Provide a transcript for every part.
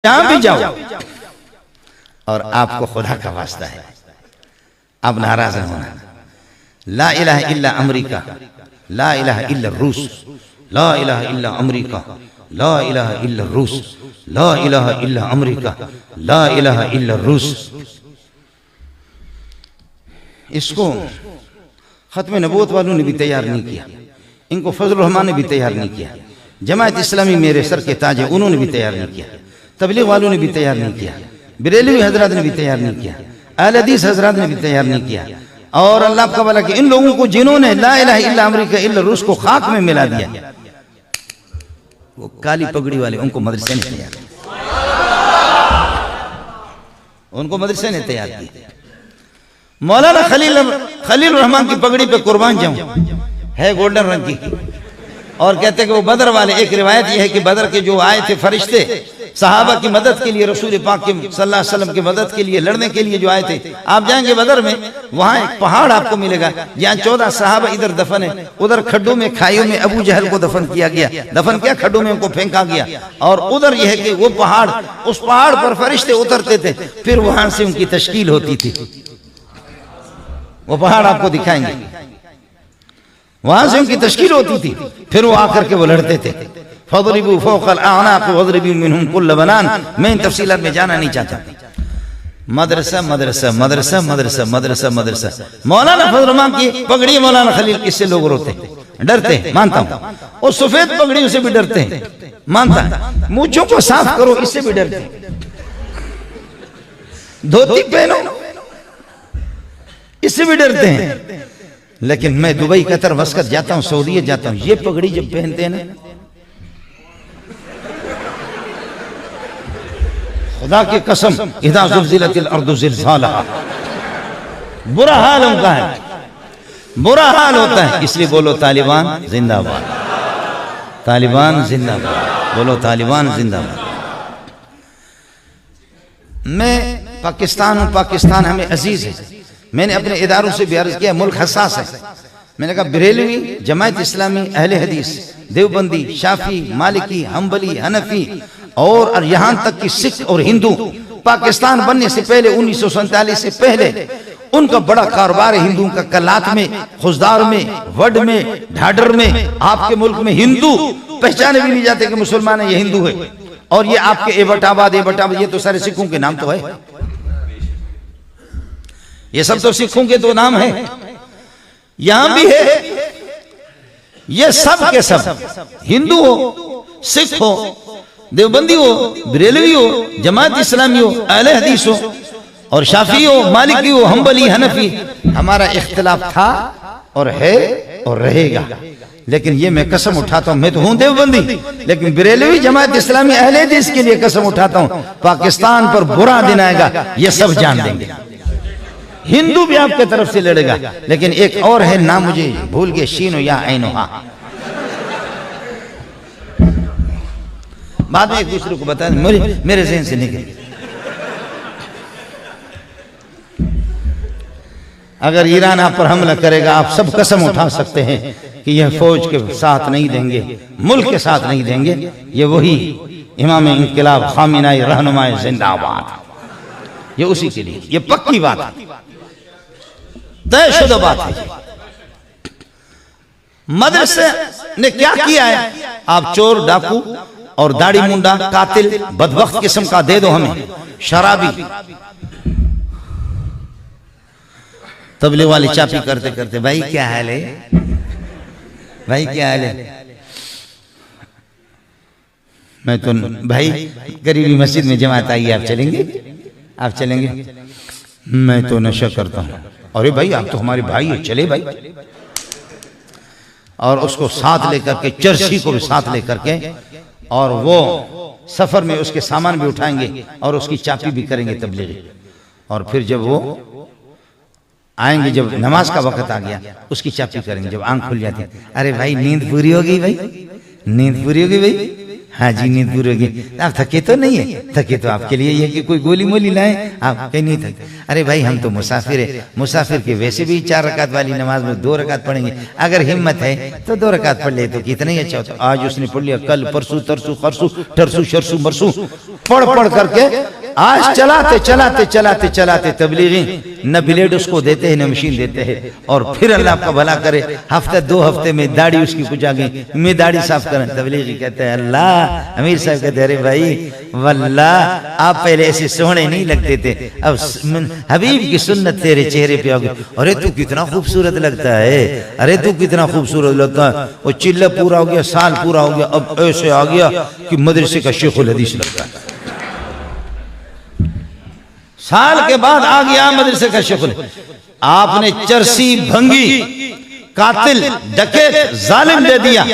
जहां भी जाओ और आपको खुदा का वास्ता है, आप नाराज न होना। ला इलाहा इल्ला अमरीका, ला इलाहा इल्ला रूस, ला इलाहा इल्ला अमरीका, ला इलाहा इल्ला रूस, ला इलाहा इल्ला अमरीका, ला इलाहा इल्ला रूस। इसको खत्म नबूवत वालों ने भी तैयार नहीं किया, इनको फजल रहमान ने भी तैयार नहीं किया, जमात इस्लामी मेरे सर के ताज है उन्होंने भी तैयार नहीं किया, तबलीग वालों ने भी तैयार नहीं किया, बरेलवी हजरात ने भी तैयार नहीं किया, अहले हदीस हजरात ने भी तैयार नहीं किया। और अल्लाह का भला कि इन लोगों को जिन्होंने ला इलाहा इल्ला अमरीका इल्ला रूस को खाक में मिला दिया, वो काली पगड़ी वाले उनको मदरसे ने तैयार, उनको मदरसे ने तैयार किया। मौलाना खलील रहमान की पगड़ी पे कुर्बान जाऊं है गोल्डन रंग की, और कहते कि वो बदर वाले, एक रिवायत ये है कि बदर के जो आए थे फरिश्ते सहाबा की मदद के लिए, रसूल पाक के सल्लल्लाहु अलैहि वसल्लम की मदद के लिए लड़ने के लिए जो आए थे, आप जाएंगे बदर में, वहां एक पहाड़ आपको मिलेगा जहाँ 14 सहाबा इधर दफन है, उधर खड्डों में खाइयों में अबू जहल को दफन किया गया, दफन किया खड्डों में उनको फेंका गया। और उधर यह है कि वो पहाड़, उस पहाड़ पर फरिश्ते उतरते थे, फिर वहां से उनकी तश्कील होती थी। वो पहाड़ आपको दिखाएंगे, वहां से उनकी तश्कील होती थी, फिर वो आकर के वो लड़ते थे। फदरिबू फौकल आनाक वदरिबू मिनहुम कुल्ल बनान। मैं इन तफसीलात में जाना नहीं चाहता। मदरसा मदरसा मदरसा मदरसा मदरसा मदरसा। मौलाना फजल रहमान की पगड़ी, मौलाना खलील, इससे लोग रोते डरते, मानता हूं। और सफेद पगड़ी से भी डरते हैं, मानता है। मूंछों को साफ करो, इससे भी डरते। धोती पहनो, इससे भी डरते हैं। लेकिन मैं दुबई, कतर, मस्कत जाता हूं, सऊदीया जाता हूं, ये पगड़ी जब पहनते हैं ना, खुदा की कसम, इज़ा ज़ुल्ज़िलतिल अर्दु ज़िलज़ालहा, बुरा हाल उनका है, बुरा हाल होता है। इसलिए बोलो तालिबान जिंदाबाद, तालिबान जिंदाबाद, बोलो तालिबान जिंदाबाद। मैं पाकिस्तान हूं, पाकिस्तान हमें अजीज है। मैंने अपने इदारों से भी अर्ज किया, मुल्क हसास है। मैंने कहा बरेलवी, जमात इस्लामी, अहले हदीस, देवबंदी, शाफी, मालिकी, हम्बली, हनफी और यहां तक कि सिख और हिंदू, पाकिस्तान बनने से पहले 1947 से पहले उनका बड़ा कारोबार है हिंदुओं का। कलात में, खुजदार में, वड में, ढाडर में, आपके मुल्क में हिंदू पहचाने भी नहीं जाते कि मुसलमान है, ये हिंदू है। और ये आपके एबटाबाद, ये तो सारे सिखों के नाम तो है, ये सब तो सिखों के तो नाम है। यहां भी है, ये सब के सब, हिंदू हो, सिख हो, देवबंदी हो, बरेलवी हो, जमात इस्लामी हो, अहले हदीस हो, और शाफी हो, मालिकी हो, हम्बली, हनफी, हमारा इख्तिलाफ था और है और रहेगा। लेकिन ये मैं कसम उठाता हूं, मैं तो हूं देवबंदी, लेकिन बरेलवी, जमात इस्लामी, अहले हदीस के लिए कसम उठाता हूं, पाकिस्तान पर बुरा दिन आएगा, ये सब जान देंगे। हिंदू भी आपके तरफ से लड़ेगा। लेकिन एक और है, नाम मुझे भूल गए, शीनो या ऐनो, हाँ, बाद में एक दूसरे को बता, मेरे ज़हन से निकल। अगर ईरान आप पर हमला करेगा, आप सब कसम उठा सकते हैं कि यह फौज के साथ नहीं देंगे, मुल्क के साथ नहीं देंगे, ये वही इमाम इंकिलाब खामिनाई रहनुमाए जिंदाबाद, ये उसी के लिए, ये पक्की बात है, तयशुदा बात है। मदरसे ने क्या किया है? आप चोर, डाकू और दाढ़ी मुंडा, कातिल, बदबख्त किस्म का दे दो हमें, शराबी। तबलीग वाली चापी करते करते, भाई क्या हाल है, भाई क्या हाल है। मैं तो भाई करीबी मस्जिद में जमात आई, आप चलेंगे, आप चलेंगे। मैं तो नशा करता हूं। अरे भाई आप तो हमारे भाई है, चले भाई। और उसको साथ लेकर के, चर्ची को भी साथ लेकर के, और वो सफर में उसके सामान भी उठाएंगे और उसकी चापी भी करेंगे तबलीगी। और फिर जब वो आएंगे, जब नमाज का वक्त आ गया, उसकी चापी करेंगे। जब आंख खुल जाती है, अरे भाई नींद पूरी हो गई, भाई नींद पूरी हो गई भाई, हाँ जी नींद पूरी होगी। आप थके तो नहीं है? थके तो आपके लिए ये कि कोई गोली मोली लाए, आप कहीं नहीं थके। अरे भाई हम तो मुसाफिर है, मुसाफिर के वैसे भी 4 रकात वाली नमाज में 2 रकात पढ़ेंगे, अगर हिम्मत है तो 2 रकात पढ़ ले तो कितना ही अच्छा होता। आज उसने पढ़ लिया, कल परसों तरसू खरसू ठरसू शरसू मरसू पढ़ पढ़ करके आज चलाते चलाते चलाते चलाते तबलीगी न ब्लेड उसको देते हैं न मशीन देते हैं। और फिर अल्लाह आपका भला करे हफ्ते 2 हफ्ते में दाढ़ी उसकी कुछ आ गई, मैं दाढ़ी साफ करें। तबलीगी कहते हैं अल्लाह, अमीर साहब कहते अरे भाई वल्लाह आप पहले ऐसे सोहने नहीं लगते थे, अब हबीब की सुन्नत तेरे चेहरे पे आ गई। अरे तू कितना खूबसूरत लगता है, अरे तू कितना खूबसूरत लगता है। वो चिल्ला पूरा हो गया, साल पूरा हो गया, अब ऐसे आ गया कि मदरसे का शेखुल हदीस लगता है। साल के बाद आ गया मदरसे का शेखुल। आपने चरसी भंगी कातिल डकैत जालिम दे दिया,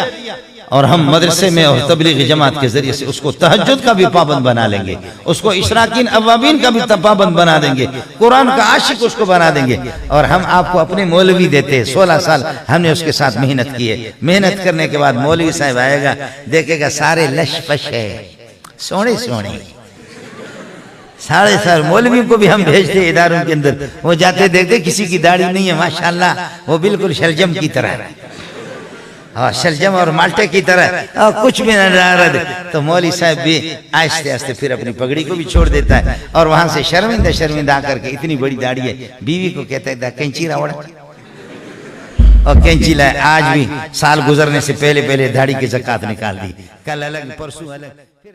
और हम मदरसे में और तबलीगी जमात के जरिए से उसको तहज्जुद का भी पाबंद बना लेंगे, उसको इशराकीन अवाबीन का भी पाबंद बना देंगे, कुरान का आशिक उसको बना देंगे। और हम आपको अपने मौलवी देते हैं। 16 साल हमने उसके साथ मेहनत की है। मेहनत करने के बाद मौलवी साहब आएगा, देखेगा सारे लश फश है, सोने सोने साढ़े साल। मौलवी को भी हम भेजते इदारों के अंदर, वो जाते देखते किसी की दाढ़ी नहीं है, माशाल्लाह वो बिल्कुल शलजम की तरह, हाँ शलजम और माल्टे की तरह, और कुछ भी न। तो मौलवी साहब भी आहिस्ते आहिस्ते फिर अपनी पगड़ी को भी छोड़ देता है, और वहां से शर्मिंदा शर्मिंदा आकर के इतनी बड़ी दाढ़ी है, बीवी को कहता है कैंची रावड़, और कैंची लाए। आज भी साल गुजरने से पहले पहले दाढ़ी की ज़कात निकाल दी, कल अलग परसों अलग। फिर